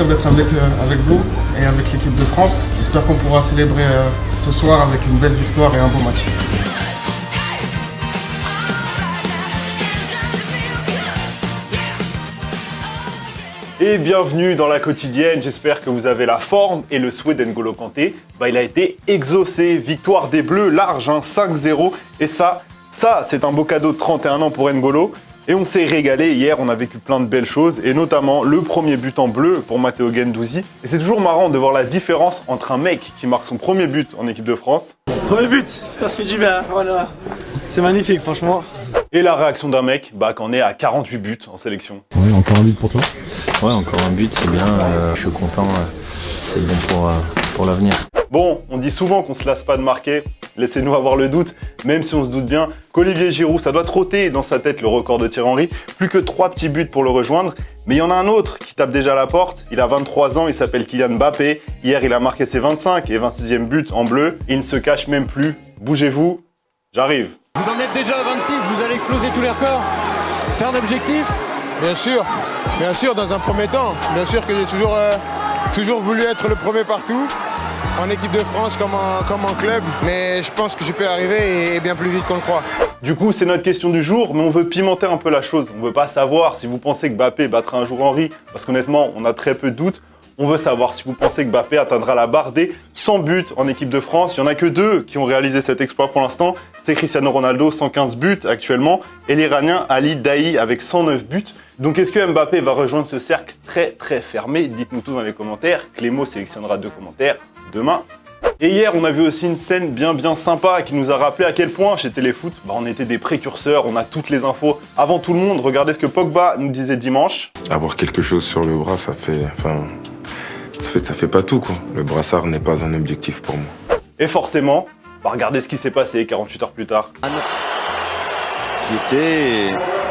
plaisir d'être avec vous et avec l'équipe de France. J'espère qu'on pourra célébrer ce soir avec une belle victoire et un beau match. Et bienvenue dans la quotidienne, j'espère que vous avez la forme et le souhait d'N'Golo Kanté. Il a été exaucé, victoire des Bleus, large, 5-0. Et ça c'est un beau cadeau de 31 ans pour N'Golo. Et on s'est régalé, hier on a vécu plein de belles choses, et notamment le premier but en bleu pour Matteo Guendouzi. Et c'est toujours marrant de voir la différence entre un mec qui marque son premier but en équipe de France. Premier but, ça se fait du bien, voilà. C'est magnifique franchement. Et la réaction d'un mec qui en est à 48 buts en sélection. Ouais, encore un but pour toi? Ouais, encore un but, c'est bien, je suis content, c'est bon pour l'avenir. Bon, on dit souvent qu'on se lasse pas de marquer, laissez-nous avoir le doute, même si on se doute bien qu'Olivier Giroud, ça doit trotter dans sa tête le record de Thierry Henry, plus que 3 petits buts pour le rejoindre, mais il y en a un autre qui tape déjà à la porte, il a 23 ans, il s'appelle Kylian Mbappé, hier il a marqué ses 25 et 26e buts en bleu, il ne se cache même plus, bougez-vous, j'arrive. Vous en êtes déjà à 26, vous allez exploser tous les records, c'est un objectif? Bien sûr, dans un premier temps. Bien sûr que j'ai toujours voulu être le premier partout, en équipe de France comme en club, mais je pense que je peux y arriver et bien plus vite qu'on le croit. Du coup, c'est notre question du jour, mais on veut pimenter un peu la chose. On veut pas savoir si vous pensez que Mbappé battra un jour Henry, parce qu'honnêtement, on a très peu de doutes. On veut savoir si vous pensez que Mbappé atteindra la barre des 100 buts en équipe de France. Il n'y en a que 2 qui ont réalisé cet exploit pour l'instant. C'est Cristiano Ronaldo, 115 buts actuellement, et l'Iranien Ali Daei avec 109 buts. Donc est-ce que Mbappé va rejoindre ce cercle très fermé? Dites-nous tout dans les commentaires. Clément sélectionnera 2 commentaires demain. Et hier, on a vu aussi une scène bien sympa qui nous a rappelé à quel point chez Téléfoot, on était des précurseurs, on a toutes les infos avant tout le monde. Regardez ce que Pogba nous disait dimanche. Avoir quelque chose sur le bras, ça fait pas tout, quoi. Le brassard n'est pas un objectif pour moi. Et forcément, regardez ce qui s'est passé 48 heures plus tard.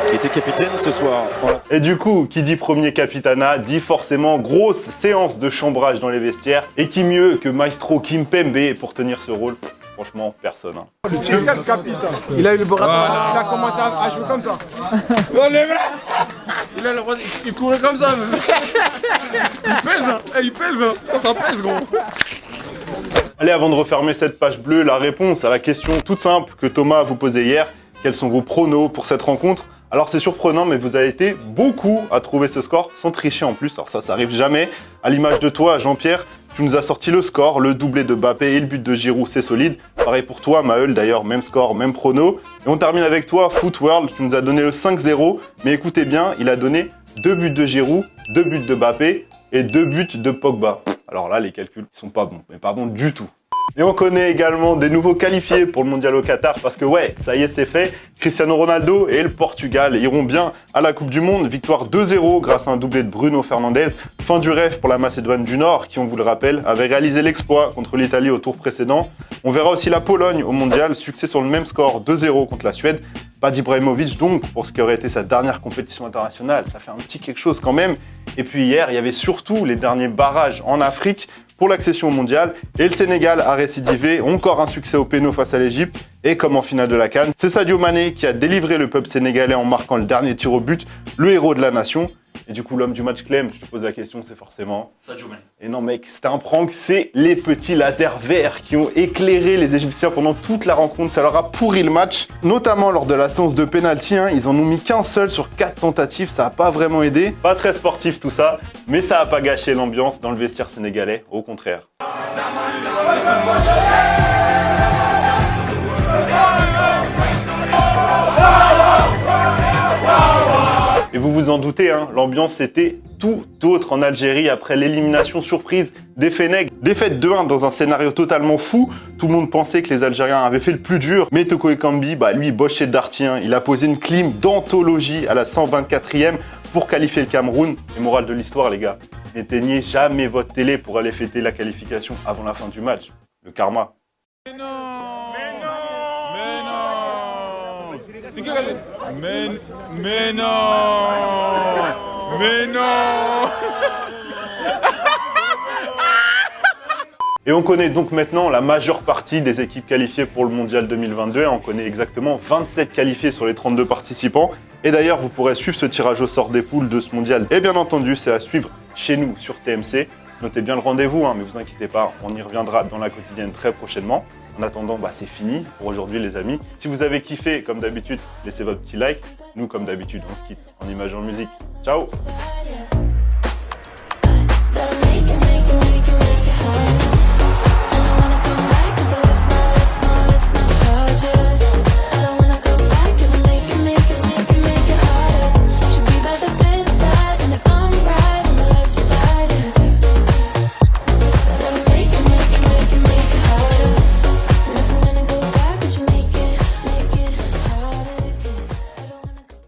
Qui était capitaine ce soir. Voilà. Et du coup, qui dit premier capitana, dit forcément grosse séance de chambrage dans les vestiaires. Et qui mieux que Maestro Kimpembe pour tenir ce rôle? Franchement, personne. C'est quel capi ça? Il a eu le bras, il a commencé à jouer comme ça. Il courait comme ça. Il pèse, ça pèse gros. Allez, avant de refermer cette page bleue, la réponse à la question toute simple que Thomas vous posait hier. Quels sont vos pronos pour cette rencontre? Alors c'est surprenant, mais vous avez été beaucoup à trouver ce score sans tricher en plus. Alors ça arrive jamais. À l'image de toi, Jean-Pierre, tu nous as sorti le score, le doublé de Mbappé et le but de Giroud, c'est solide. Pareil pour toi, Maël, d'ailleurs, même score, même prono. Et on termine avec toi, Footworld, tu nous as donné le 5-0. Mais écoutez bien, il a donné 2 buts de Giroud, 2 buts de Mbappé et 2 buts de Pogba. Alors là, les calculs, ils sont pas bons, mais pas bons du tout. Et on connaît également des nouveaux qualifiés pour le mondial au Qatar parce que ouais, ça y est, c'est fait. Cristiano Ronaldo et le Portugal iront bien à la Coupe du Monde. Victoire 2-0 grâce à un doublé de Bruno Fernandes. Fin du rêve pour la Macédoine du Nord qui, on vous le rappelle, avait réalisé l'exploit contre l'Italie au tour précédent. On verra aussi la Pologne au mondial, succès sur le même score 2-0 contre la Suède. Pas d'Ibrahimovic donc pour ce qui aurait été sa dernière compétition internationale. Ça fait un petit quelque chose quand même. Et puis hier, il y avait surtout les derniers barrages en Afrique pour l'accession au mondial. Et le Sénégal a récidivé, encore un succès au péno face à l'Égypte. Et comme en finale de la CAN, c'est Sadio Mané qui a délivré le peuple sénégalais en marquant le dernier tir au but, le héros de la nation. Et du coup, l'homme du match, Clem, je te pose la question, c'est forcément Sadio Mané. Et non mec, c'était un prank, c'est les petits lasers verts qui ont éclairé les Égyptiens pendant toute la rencontre. Ça leur a pourri le match, notamment lors de la séance de pénalty. Ils en ont mis qu'un seul sur 4 tentatives, ça n'a pas vraiment aidé. Pas très sportif tout ça, mais ça n'a pas gâché l'ambiance dans le vestiaire sénégalais, au contraire. Et vous vous en doutez, l'ambiance était tout autre en Algérie après l'élimination surprise des Fennecs. Défaite 2-1 dans un scénario totalement fou. Tout le monde pensait que les Algériens avaient fait le plus dur. Mais Toko Ekambi, lui, bossé Darty, il a posé une clim d'anthologie à la 124e pour qualifier le Cameroun. Et morale de l'histoire, les gars, n'éteignez jamais votre télé pour aller fêter la qualification avant la fin du match. Le karma. Mais non! Mais non! Mais non! Et on connaît donc maintenant la majeure partie des équipes qualifiées pour le Mondial 2022. On connaît exactement 27 qualifiés sur les 32 participants. Et d'ailleurs, vous pourrez suivre ce tirage au sort des poules de ce Mondial. Et bien entendu, c'est à suivre chez nous sur TMC. Notez bien le rendez-vous, hein, mais vous inquiétez pas, on y reviendra dans la quotidienne très prochainement. En attendant, c'est fini pour aujourd'hui les amis. Si vous avez kiffé, comme d'habitude, laissez votre petit like. Nous, comme d'habitude, on se quitte en images en musique. Ciao!